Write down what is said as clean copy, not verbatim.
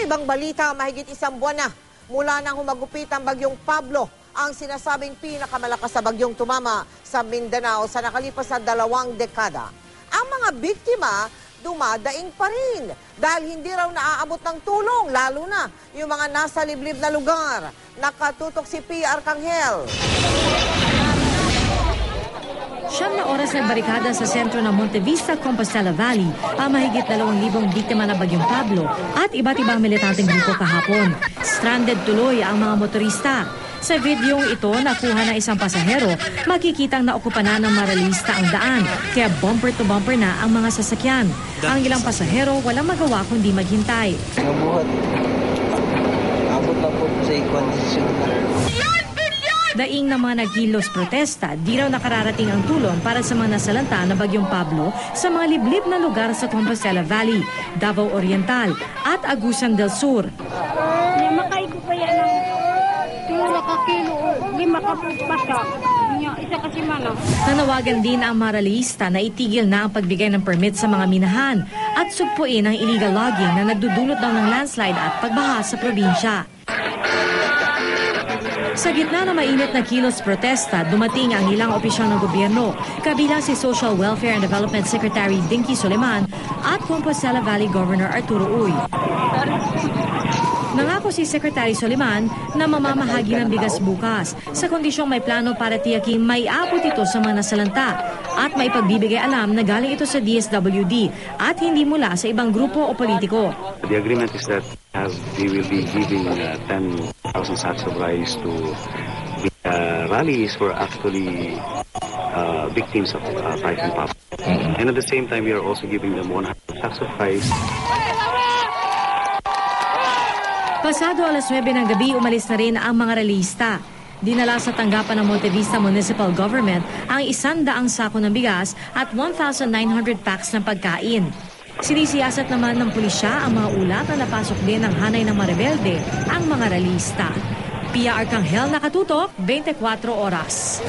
ibang balita, mahigit isang buwan na mula nang humagupit ang bagyong Pablo, ang sinasabing pinakamalakas na bagyong tumama sa Mindanao sa nakalipas na 2 dekada. Ang mga biktima dumadaing pa rin dahil hindi raw naaabot ng tulong, lalo na yung mga nasa liblib na lugar. Nakatutok si Pia Arcangel. 7 na oras ng barikada sa sentro ng Monte Vista, Compostela Valley ang mahigit 2,000 biktima ng bagyong Pablo at iba't ibang militanteng grupo kahapon. Stranded tuloy ang mga motorista. Sa videong ito, nakuha ng isang pasahero, makikitang naukupa na ng maralista ang daan, kaya bumper to bumper na ang mga sasakyan. Ang ilang pasahero walang magawa kundi maghintay. Nabuhat. Abot na po sa kondisyon na. Daing ng mga nagkilos protesta, di raw nakararating ang tulong para sa mga nasalanta ng bagyong Pablo sa mga liblib na lugar sa Compostela Valley, Davao Oriental at Agusan del Sur. Makaigo pa yan ng 2 kilo o 5 kapagpasa. Isa kasi mana. Nanawagan din ang maralista na itigil na ang pagbigay ng permit sa mga minahan at sugpuin ang illegal logging na nagdudulot daw ng landslide at pagbaha sa probinsya. Sa gitna ng mainit na kilos protesta, dumating ang ilang opisyal ng gobyerno, kabilang si Social Welfare and Development Secretary Dinky Soleman at Compostela Valley Governor Arturo Uy. Nangako si Secretary Soleman na mamamahagi ng bigas bukas sa kondisyong may plano para tiyaking may abot ito sa mga nasalanta at may pagbibigay alam na galing ito sa DSWD at hindi mula sa ibang grupo o politiko. The agreement is that we will be giving 10,000 sacks of rice to the rallies for actually victims of Typhoon Pablo. And at the same time, we are also giving them 100 sacks of rice. Pasado alas 9 ng gabi, umalis na rin ang mga ralista. Dinala sa tanggapan ng Monte Vista Municipal Government ang 100 sako ng bigas at 1,900 packs ng pagkain. Sinisiyasat naman ng pulisya ang mga ulat na napasok din ng hanay ng marebelde, ang mga ralista. Pia Arcangel, nakatutok, 24 oras.